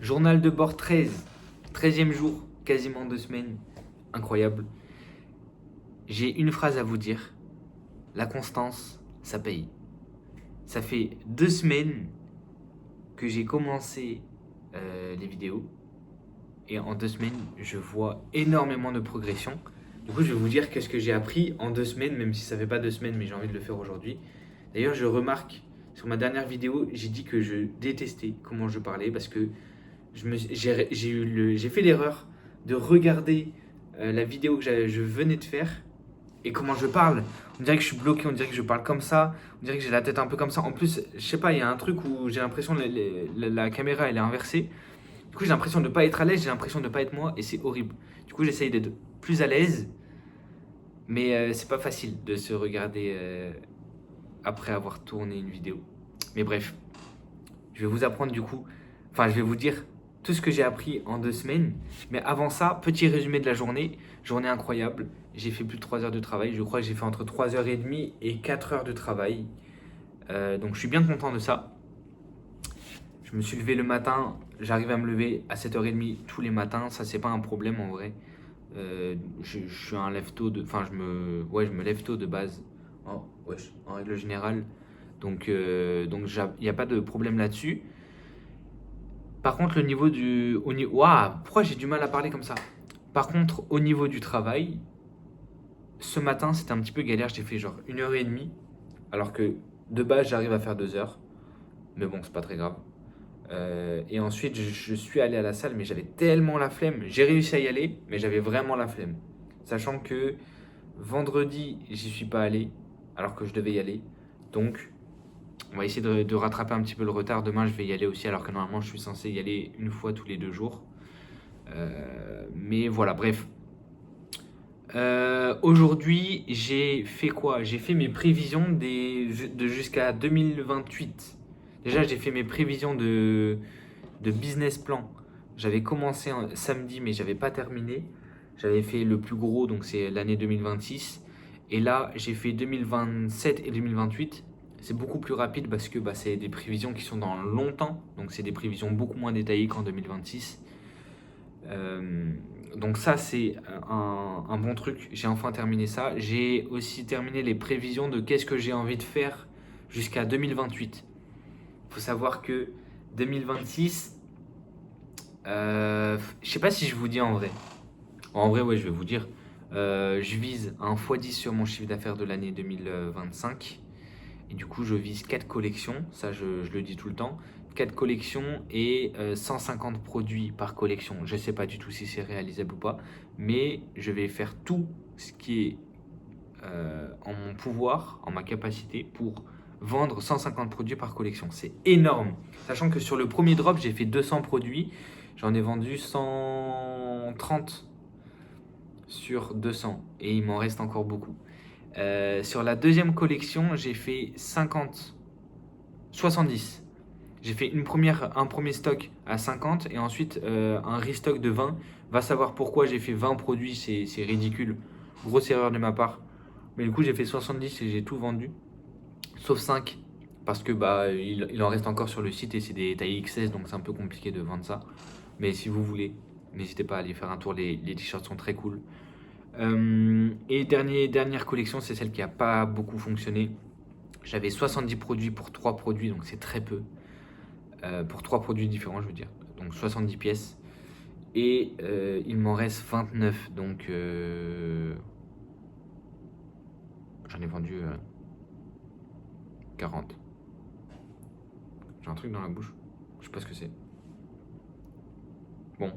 Journal de bord 13. 13e jour, quasiment 2 semaines. Incroyable. J'ai une phrase à vous dire. La constance, ça paye. Ça fait 2 semaines que j'ai commencé les vidéos. Et en 2 semaines, je vois énormément de progression. Du coup, je vais vous dire qu'est-ce que j'ai appris en 2 semaines, même si ça fait pas 2 semaines, mais j'ai envie de le faire aujourd'hui. D'ailleurs, je remarque, sur ma dernière vidéo, j'ai dit que je détestais comment je parlais parce que j'ai fait l'erreur de regarder la vidéo que je venais de faire et comment je parle. On dirait que je suis bloqué, on dirait que je parle comme ça, on dirait que j'ai la tête un peu comme ça. En plus, je sais pas, il y a un truc où j'ai l'impression que la caméra elle est inversée. Du coup, j'ai l'impression de ne pas être à l'aise, j'ai l'impression de ne pas être moi et c'est horrible. Du coup, j'essaye d'être plus à l'aise, mais c'est pas facile de se regarder après avoir tourné une vidéo. Mais bref, je vais vous apprendre du coup, enfin, je vais vous dire tout ce que j'ai appris en 2 semaines. Mais avant ça, petit résumé de la journée. Journée incroyable. J'ai fait plus de 3 heures de travail. Je crois que j'ai fait entre 3h30 et 4 heures de travail. Donc je suis bien content de ça. Je me suis levé le matin. J'arrive à me lever à 7h30 tous les matins. Ça, c'est pas un problème en vrai. Je suis un lève tôt de. Enfin, je me lève tôt de base. Oh, wesh, en règle générale. Donc il n'y a pas de problème là-dessus. Par contre, le niveau du. Waouh, pourquoi j'ai du mal à parler comme ça? Par contre, au niveau du travail, ce matin, c'était un petit peu galère. J'ai fait genre 1h30, alors que de base, j'arrive à faire 2 heures. Mais bon, c'est pas très grave. Et ensuite, je suis allé à la salle, mais j'avais tellement la flemme. J'ai réussi à y aller, mais j'avais vraiment la flemme. Sachant que vendredi, j'y suis pas allé, alors que je devais y aller. Donc, on va essayer de rattraper un petit peu le retard. Demain, je vais y aller aussi, alors que normalement, je suis censé y aller une fois tous les 2 jours. Mais voilà, bref. Aujourd'hui, j'ai fait quoi? J'ai fait mes prévisions de jusqu'à 2028. Déjà, j'ai fait mes prévisions de business plan. J'avais commencé samedi, mais j'avais pas terminé. J'avais fait le plus gros, donc c'est l'année 2026. Et là, j'ai fait 2027 et 2028. C'est beaucoup plus rapide parce que c'est des prévisions qui sont dans longtemps. Donc, c'est des prévisions beaucoup moins détaillées qu'en 2026. Donc ça, c'est un bon truc. J'ai enfin terminé ça. J'ai aussi terminé les prévisions de qu'est-ce que j'ai envie de faire jusqu'à 2028. Il faut savoir que 2026, je sais pas si je vous dis en vrai. En vrai, ouais, je vais vous dire. Je vise un x10 sur mon chiffre d'affaires de l'année 2025. Et du coup, je vise 4 collections. Ça, je le dis tout le temps. 4 collections et 150 produits par collection. Je ne sais pas du tout si c'est réalisable ou pas. Mais je vais faire tout ce qui est en mon pouvoir, en ma capacité, pour vendre 150 produits par collection. C'est énorme. Sachant que sur le premier drop, j'ai fait 200 produits. J'en ai vendu 130 sur 200. Et il m'en reste encore beaucoup. Sur la deuxième collection, j'ai fait 70. J'ai fait un premier stock à 50 et ensuite un restock de 20. Va savoir pourquoi j'ai fait 20 produits, c'est ridicule. Grosse erreur de ma part. Mais du coup, j'ai fait 70 et j'ai tout vendu. Sauf 5 parce que il en reste encore sur le site et c'est des tailles XS donc c'est un peu compliqué de vendre ça. Mais si vous voulez, n'hésitez pas à aller faire un tour, les t-shirts sont très cool. Et dernière collection, c'est celle qui n'a pas beaucoup fonctionné. J'avais 70 produits pour 3 produits, donc c'est très peu. Pour 3 produits différents, je veux dire. Donc 70 pièces. Et il m'en reste 29, donc j'en ai vendu 40. J'ai un truc dans la bouche, je sais pas ce que c'est. Bon.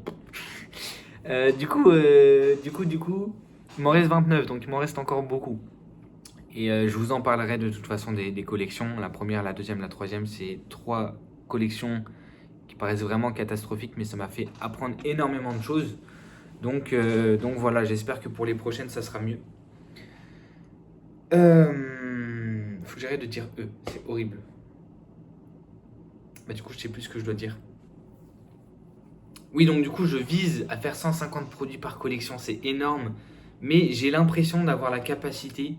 Du coup, il m'en reste 29, donc il m'en reste encore beaucoup. Et je vous en parlerai de toute façon des collections. La première, la deuxième, la troisième, c'est 3 collections qui paraissent vraiment catastrophiques, mais ça m'a fait apprendre énormément de choses. Donc voilà, j'espère que pour les prochaines, ça sera mieux. Faut que j'arrête de dire c'est horrible. Du coup, je sais plus ce que je dois dire. Oui, donc du coup, je vise à faire 150 produits par collection, c'est énorme. Mais j'ai l'impression d'avoir la capacité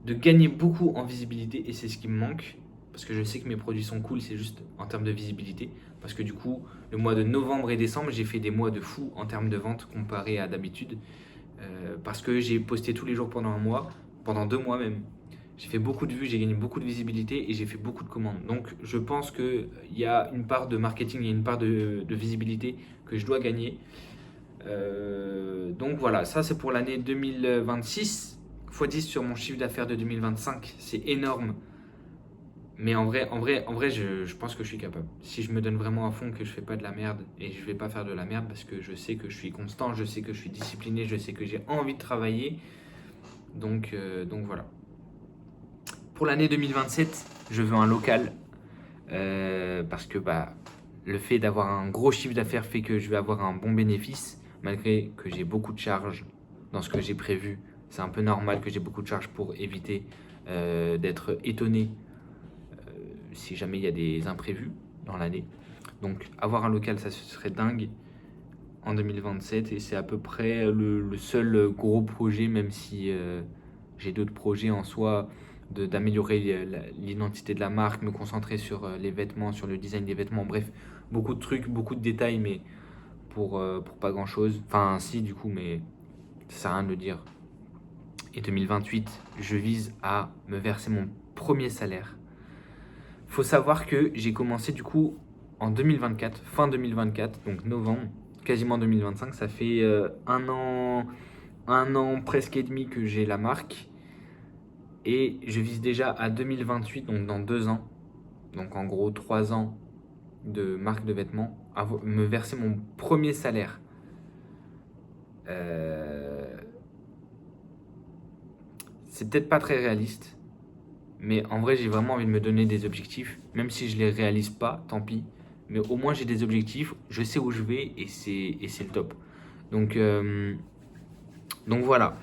de gagner beaucoup en visibilité et c'est ce qui me manque. Parce que je sais que mes produits sont cool, c'est juste en termes de visibilité. Parce que du coup, le mois de novembre et décembre, j'ai fait des mois de fou en termes de vente comparé à d'habitude. Parce que j'ai posté tous les jours pendant un mois, pendant 2 mois même. J'ai fait beaucoup de vues, j'ai gagné beaucoup de visibilité et j'ai fait beaucoup de commandes. Donc je pense qu'il y a une part de marketing, il y a une part de visibilité que je dois gagner. Donc voilà, ça c'est pour l'année 2026. x 10 sur mon chiffre d'affaires de 2025, c'est énorme. Mais en vrai, je pense que je suis capable. Si je me donne vraiment à fond, que je fais pas de la merde, et je vais pas faire de la merde parce que je sais que je suis constant, je sais que je suis discipliné, je sais que j'ai envie de travailler. Donc voilà. Pour l'année 2027, je veux un local parce que le fait d'avoir un gros chiffre d'affaires fait que je vais avoir un bon bénéfice, malgré que j'ai beaucoup de charges dans ce que j'ai prévu. C'est un peu normal que j'ai beaucoup de charges pour éviter d'être étonné si jamais il y a des imprévus dans l'année. Donc avoir un local, ça ce serait dingue en 2027 et c'est à peu près le seul gros projet, même si j'ai d'autres projets en soi, d'améliorer l'identité de la marque, me concentrer sur les vêtements, sur le design des vêtements, bref, beaucoup de trucs, beaucoup de détails, mais pour pas grand chose. Enfin, si, du coup, mais ça sert à rien de le dire. Et 2028, je vise à me verser mon premier salaire. Faut savoir que j'ai commencé du coup en 2024, fin 2024, donc novembre, quasiment 2025. Ça fait un an presque et demi que j'ai la marque. Et je vise déjà à 2028, donc dans 2 ans, donc en gros 3 ans de marque de vêtements, à me verser mon premier salaire. C'est peut-être pas très réaliste, mais en vrai j'ai vraiment envie de me donner des objectifs, même si je les réalise pas, tant pis. Mais au moins j'ai des objectifs, je sais où je vais et c'est le top. Donc voilà.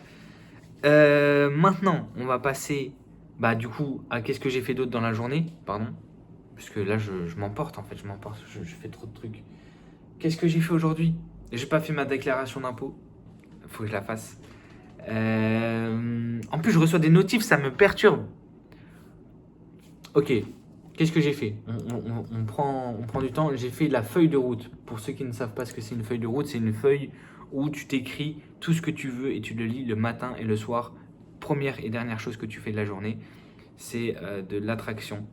Maintenant, on va passer du coup à qu'est-ce que j'ai fait d'autre dans la journée, pardon. Parce que là, je m'emporte en fait, je fais trop de trucs. Qu'est-ce que j'ai fait aujourd'hui? J'ai pas fait ma déclaration d'impôt, faut que je la fasse. En plus, je reçois des notifs, ça me perturbe. Ok, qu'est-ce que j'ai fait? On prend du temps. J'ai fait la feuille de route. Pour ceux qui ne savent pas ce que c'est une feuille de route, c'est une feuille où tu t'écris tout ce que tu veux et tu le lis le matin et le soir. Première et dernière chose que tu fais de la journée, c'est de l'attraction.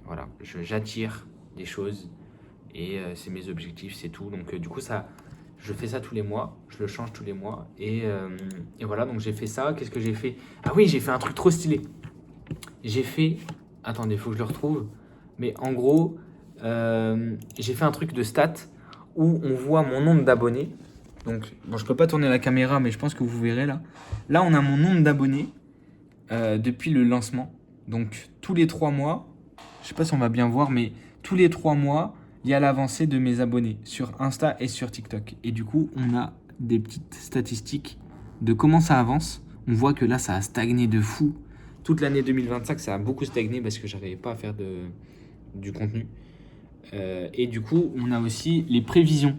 Voilà, j'attire des choses et c'est mes objectifs, c'est tout. Donc du coup, je fais ça tous les mois, je le change tous les mois et voilà, donc j'ai fait ça. Qu'est-ce que j'ai fait? Ah oui, j'ai fait un truc trop stylé. J'ai fait, attendez, il faut que je le retrouve, mais en gros, j'ai fait un truc de stats où on voit mon nombre d'abonnés. Donc, bon, je peux pas tourner la caméra, mais je pense que vous verrez là. Là, on a mon nombre d'abonnés depuis le lancement. Donc, tous les 3 mois, je sais pas si on va bien voir, mais tous les 3 mois, il y a l'avancée de mes abonnés sur Insta et sur TikTok. Et du coup, on a des petites statistiques de comment ça avance. On voit que là, ça a stagné de fou. Toute l'année 2025, ça a beaucoup stagné parce que j'arrivais pas à faire du contenu. Et du coup, on a aussi les prévisions.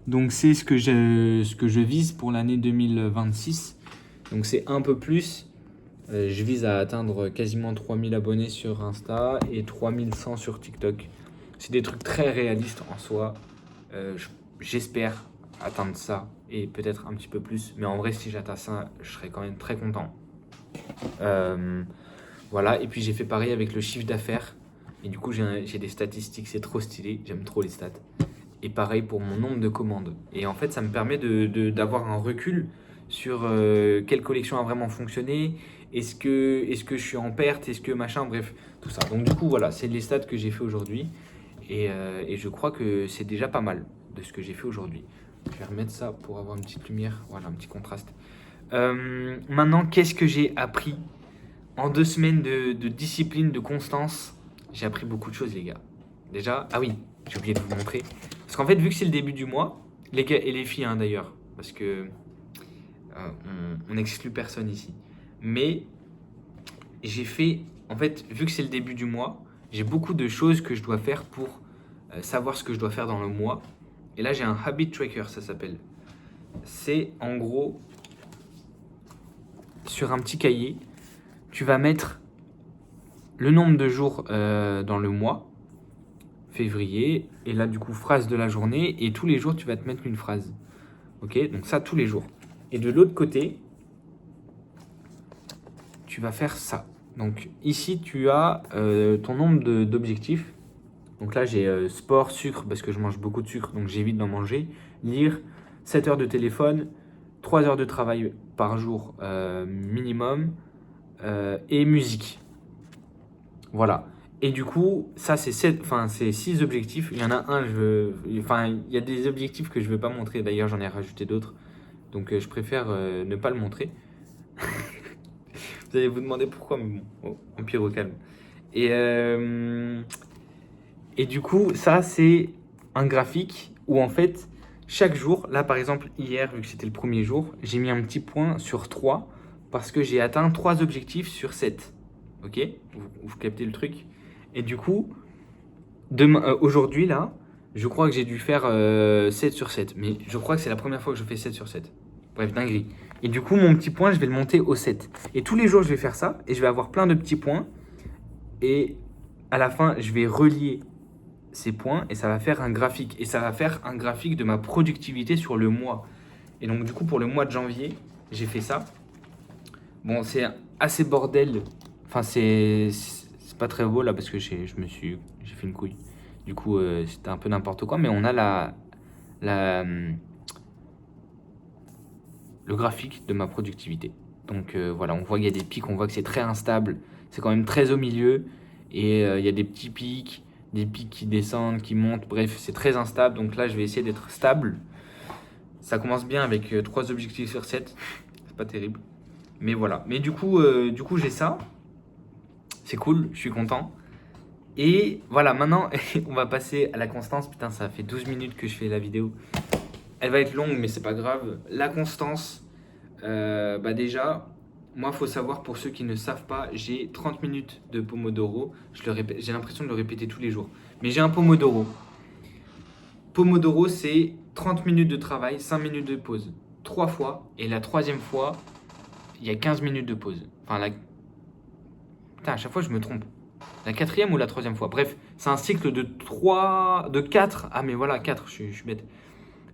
Donc, c'est ce que je vise pour l'année 2026. Donc, c'est un peu plus. Je vise à atteindre quasiment 3000 abonnés sur Insta et 3100 sur TikTok. C'est des trucs très réalistes en soi. J'espère atteindre ça et peut-être un petit peu plus. Mais en vrai, si j'atteins ça, je serais quand même très content. Voilà, et puis j'ai fait pareil avec le chiffre d'affaires. Et du coup, j'ai des statistiques, c'est trop stylé. J'aime trop les stats. Et pareil pour mon nombre de commandes. Et en fait, ça me permet d'avoir un recul sur quelle collection a vraiment fonctionné. Est-ce que je suis en perte? Est-ce que machin? Bref, tout ça. Donc du coup, voilà, c'est les stats que j'ai fait aujourd'hui. Et je crois que c'est déjà pas mal de ce que j'ai fait aujourd'hui. Je vais remettre ça pour avoir une petite lumière. Voilà, un petit contraste. Maintenant, qu'est-ce que j'ai appris en 2 semaines de discipline, de constance? J'ai appris beaucoup de choses, les gars. Déjà, ah oui, j'ai oublié de vous montrer. Parce qu'en fait, vu que c'est le début du mois, les gars et les filles d'ailleurs, parce que on n'exclut personne ici. Mais j'ai fait, en fait, vu que c'est le début du mois, j'ai beaucoup de choses que je dois faire pour savoir ce que je dois faire dans le mois. Et là, j'ai un habit tracker, ça s'appelle. C'est en gros, sur un petit cahier, tu vas mettre le nombre de jours dans le mois. février. Et là, du coup, phrase de la journée. Et tous les jours, tu vas te mettre une phrase. Ok, donc ça, tous les jours. Et de l'autre côté, tu vas faire ça. Donc ici, tu as ton nombre d'objectifs. Donc là, j'ai sport, sucre, parce que je mange beaucoup de sucre, donc j'évite d'en manger. Lire, 7 heures de téléphone, 3 heures de travail par jour minimum, et musique. Voilà. Et du coup, ça, c'est 6 objectifs. Il y en a un, il y a des objectifs que je ne veux pas montrer. D'ailleurs, j'en ai rajouté d'autres. Donc, je préfère ne pas le montrer. Vous allez vous demander pourquoi, mais bon, au pire, au calme. Et du coup, ça, c'est un graphique où en fait, chaque jour, là par exemple, hier, vu que c'était le premier jour, j'ai mis un petit point sur 3 parce que j'ai atteint 3 objectifs sur 7. Ok, vous captez le truc. Et du coup, aujourd'hui, là, je crois que j'ai dû faire 7 sur 7. Mais je crois que c'est la première fois que je fais 7 sur 7. Bref, dinguerie. Et du coup, mon petit point, je vais le monter au 7. Et tous les jours, je vais faire ça et je vais avoir plein de petits points. Et à la fin, je vais relier ces points et ça va faire un graphique. Et ça va faire un graphique de ma productivité sur le mois. Et donc, du coup, pour le mois de janvier, j'ai fait ça. Bon, c'est assez bordel. Enfin, c'est pas très beau là parce que j'ai fait une couille. Du coup, c'était un peu n'importe quoi. Mais on a le graphique de ma productivité. Donc voilà, on voit qu'il y a des pics, on voit que c'est très instable. C'est quand même très au milieu. Et il y a des petits pics, des pics qui descendent, qui montent. Bref, c'est très instable. Donc là, je vais essayer d'être stable. Ça commence bien avec 3 objectifs sur 7. C'est pas terrible. Mais voilà. Mais du coup j'ai ça. C'est cool, je suis content. Et voilà, maintenant, on va passer à la constance. Putain, ça fait 12 minutes que je fais la vidéo. Elle va être longue, mais c'est pas grave. La constance, déjà, moi, il faut savoir, pour ceux qui ne savent pas, j'ai 30 minutes de Pomodoro. J'ai l'impression de le répéter tous les jours. Mais j'ai un Pomodoro. Pomodoro, c'est 30 minutes de travail, 5 minutes de pause. 3 fois. Et la troisième fois, il y a 15 minutes de pause. Enfin, putain, à chaque fois, je me trompe. La quatrième ou la troisième fois. Bref, c'est un cycle de 4. Ah, mais voilà, 4, je suis bête.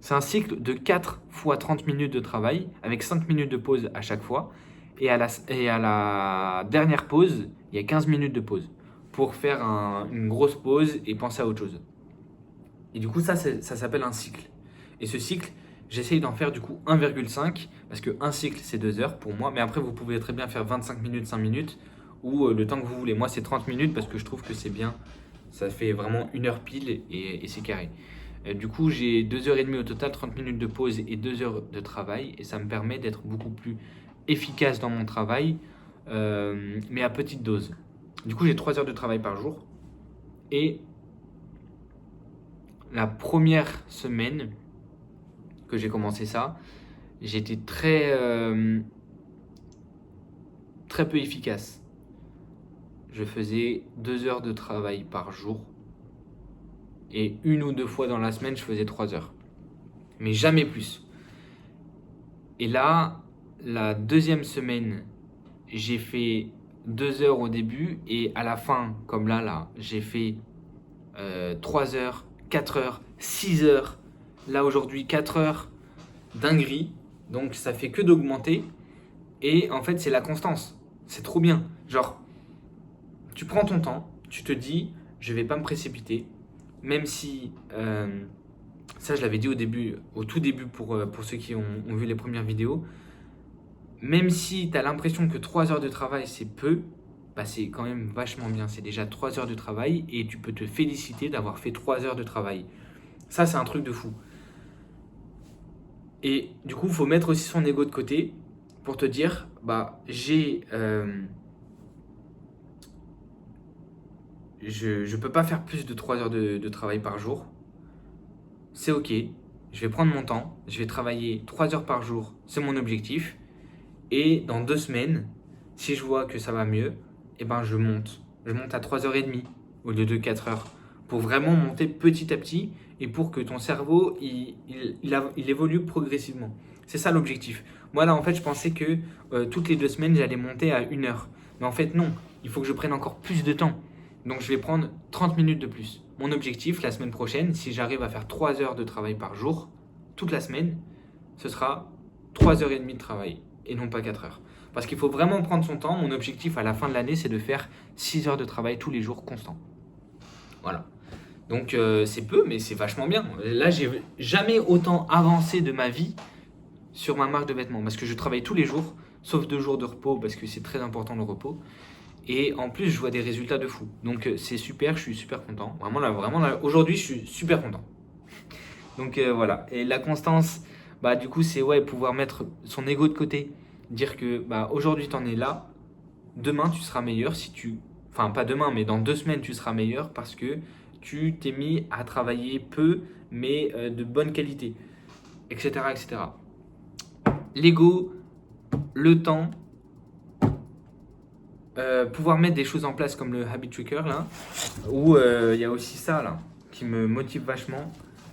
C'est un cycle de 4 fois 30 minutes de travail avec 5 minutes de pause à chaque fois. Et à la dernière pause, il y a 15 minutes de pause pour faire une grosse pause et penser à autre chose. Et du coup, ça s'appelle un cycle. Et ce cycle, j'essaye d'en faire du coup 1,5 parce qu'un cycle, c'est 2 heures pour moi. Mais après, vous pouvez très bien faire 25 minutes, 5 minutes ou le temps que vous voulez. Moi, c'est 30 minutes parce que je trouve que c'est bien. Ça fait vraiment 1 heure pile et c'est carré. Du coup, j'ai 2h30 au total, 30 minutes de pause et 2 heures de travail. Et ça me permet d'être beaucoup plus efficace dans mon travail, mais à petite dose. Du coup, j'ai 3 heures de travail par jour. Et la première semaine que j'ai commencé ça, j'étais très peu efficace. Je faisais 2 heures de travail par jour. Et 1 ou 2 fois dans la semaine, je faisais 3 heures. Mais jamais plus. Et là, la deuxième semaine, j'ai fait 2 heures au début. Et à la fin, comme là, j'ai fait 3 heures, 4 heures, 6 heures. Là, aujourd'hui, 4 heures. Dinguerie. Donc, ça fait que d'augmenter. Et en fait, c'est la constance. C'est trop bien. Genre, tu prends ton temps. Tu te dis, je vais pas me précipiter. Même si, ça je l'avais dit au tout début pour ceux qui ont vu les premières vidéos, même si tu as l'impression que 3 heures de travail c'est peu, bah c'est quand même vachement bien. C'est déjà 3 heures de travail et tu peux te féliciter d'avoir fait 3 heures de travail. Ça c'est un truc de fou. Et du coup, il faut mettre aussi son ego de côté pour te dire, bah je peux pas faire plus de 3 heures de travail par jour. C'est ok, je vais prendre mon temps, je vais travailler 3 heures par jour, c'est mon objectif. Et dans 2 semaines, si je vois que ça va mieux, eh ben je monte. Je monte à 3h30 au lieu de 4 heures. Pour vraiment monter petit à petit et pour que ton cerveau il évolue progressivement. C'est ça l'objectif. Moi là en fait je pensais que toutes les 2 semaines j'allais monter à 1 heure. Mais en fait non, il faut que je prenne encore plus de temps. Donc je vais prendre 30 minutes de plus. Mon objectif la semaine prochaine, si j'arrive à faire 3 heures de travail par jour, toute la semaine, ce sera 3h30 de travail et non pas 4 heures. Parce qu'il faut vraiment prendre son temps. Mon objectif à la fin de l'année, c'est de faire 6 heures de travail tous les jours constant. Voilà. Donc c'est peu, mais c'est vachement bien. Là, j'ai jamais autant avancé de ma vie sur ma marque de vêtements. Parce que je travaille tous les jours, sauf 2 jours de repos, parce que c'est très important le repos. Et en plus, je vois des résultats de fou. Donc c'est super, je suis super content. Vraiment là, aujourd'hui, je suis super content. Donc voilà. Et la constance, bah du coup, c'est ouais, pouvoir mettre son ego de côté. Dire que bah aujourd'hui, tu en es là. Demain, tu seras meilleur si tu... Enfin, pas demain, mais dans 2 semaines, tu seras meilleur parce que tu t'es mis à travailler peu, mais de bonne qualité, etc., etc. L'ego, le temps, pouvoir mettre des choses en place comme le Habit Tracker, là, où il y a aussi ça, là, qui me motive vachement.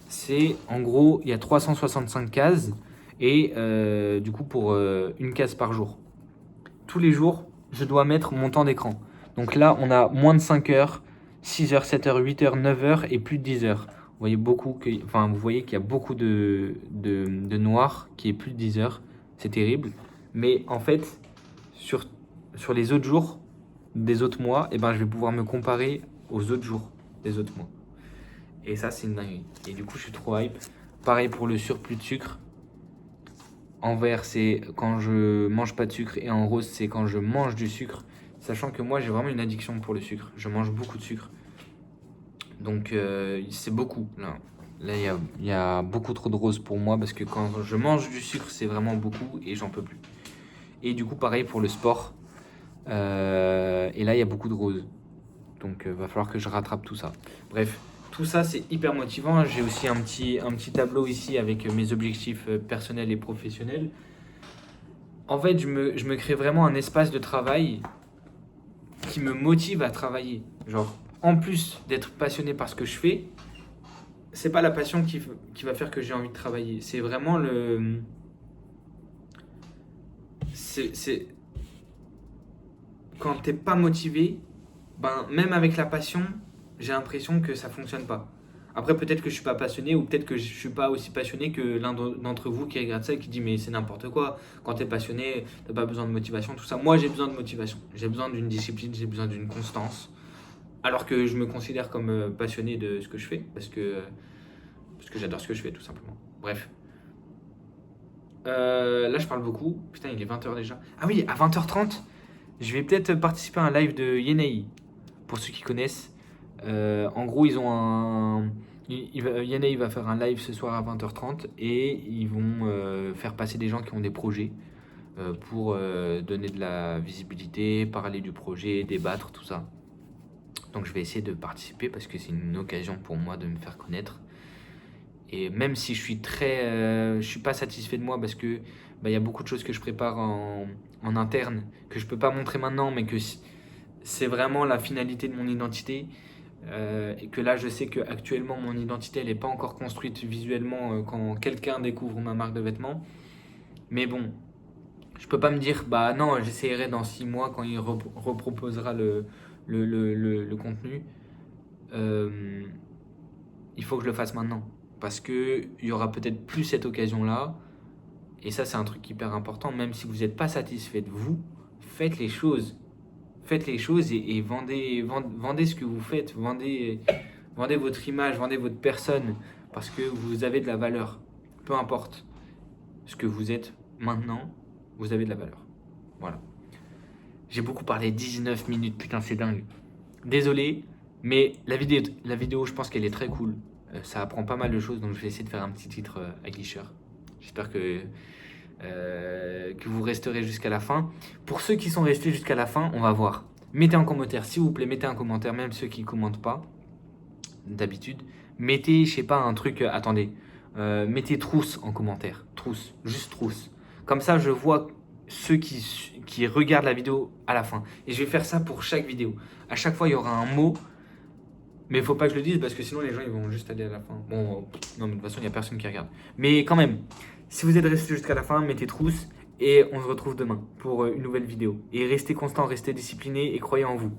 C'est, en gros, il y a 365 cases, et du coup, pour une case par jour. Tous les jours, je dois mettre mon temps d'écran. Donc là, on a moins de 5 heures, 6 heures, 7 heures, 8 heures, 9 heures et plus de 10 heures. Vous voyez qu'il y a beaucoup de noir qui est plus de 10 heures. C'est terrible. Mais en fait, sur les autres jours des autres mois, eh ben, je vais pouvoir me comparer aux autres jours des autres mois. Et ça, c'est une dinguerie. Et du coup, je suis trop hype. Pareil pour le surplus de sucre. En vert, c'est quand je mange pas de sucre et en rose, c'est quand je mange du sucre. Sachant que moi, j'ai vraiment une addiction pour le sucre. Je mange beaucoup de sucre. Donc, c'est beaucoup. Là, il y a beaucoup trop de rose pour moi parce que quand je mange du sucre, c'est vraiment beaucoup et j'en peux plus. Et du coup, pareil pour le sport. Et là, il y a beaucoup de rose. Donc, va falloir que je rattrape tout ça. Bref, tout ça, c'est hyper motivant. J'ai aussi un petit tableau ici avec mes objectifs personnels et professionnels. En fait, je me crée vraiment un espace de travail qui me motive à travailler. Genre, en plus d'être passionné par ce que je fais, c'est pas la passion qui va faire que j'ai envie de travailler. C'est vraiment le... C'est... Quand t'es pas motivé, ben, même avec la passion, j'ai l'impression que ça fonctionne pas. Après, peut-être que je suis pas passionné ou peut-être que je suis pas aussi passionné que l'un d'entre vous qui regarde ça et qui dit mais c'est n'importe quoi. Quand t'es passionné, t'as pas besoin de motivation, tout ça. Moi, j'ai besoin de motivation. J'ai besoin d'une discipline, j'ai besoin d'une constance. Alors que je me considère comme passionné de ce que je fais parce que j'adore ce que je fais tout simplement. Bref. Là, je parle beaucoup. Putain, il est 20h déjà. Ah oui, à 20h30, je vais peut-être participer à un live de Yenei. Pour ceux qui connaissent. En gros, ils ont un... Yenei va faire un live ce soir à 20h30 et ils vont faire passer des gens qui ont des projets pour donner de la visibilité, parler du projet, débattre, tout ça. Donc je vais essayer de participer parce que c'est une occasion pour moi de me faire connaître. Et même si je suis pas satisfait de moi parce que bah, y a beaucoup de choses que je prépare en interne que je peux pas montrer maintenant, mais que c'est vraiment la finalité de mon identité. Et que là, je sais qu'actuellement, mon identité, elle n'est pas encore construite visuellement quand quelqu'un découvre ma marque de vêtements. Mais bon, je peux pas me dire, bah non, j'essayerai dans 6 mois quand il reproposera le contenu. Il faut que je le fasse maintenant. Parce qu'il y aura peut-être plus cette occasion-là. Et ça, c'est un truc hyper important. Même si vous n'êtes pas satisfait de vous, faites les choses. Faites les choses et vendez ce que vous faites. Vendez votre image, vendez votre personne. Parce que vous avez de la valeur. Peu importe ce que vous êtes maintenant, vous avez de la valeur. Voilà. J'ai beaucoup parlé, 19 minutes, putain, c'est dingue. Désolé, mais la vidéo, je pense qu'elle est très cool. Ça apprend pas mal de choses, donc je vais essayer de faire un petit titre aguicheur. J'espère que vous resterez jusqu'à la fin. Pour ceux qui sont restés jusqu'à la fin, on va voir. Mettez en commentaire, s'il vous plaît, mettez un commentaire, même ceux qui ne commentent pas, d'habitude. Mettez, je sais pas, un truc, attendez, mettez trousse en commentaire. Trousse, juste trousse. Comme ça, je vois ceux qui regardent la vidéo à la fin. Et je vais faire ça pour chaque vidéo. À chaque fois, il y aura un mot. Mais il faut pas que je le dise parce que sinon les gens ils vont juste aller à la fin. Bon, non mais de toute façon il n'y a personne qui regarde. Mais quand même, si vous êtes resté jusqu'à la fin, mettez trousse et on se retrouve demain pour une nouvelle vidéo. Et restez constant, restez discipliné et croyez en vous.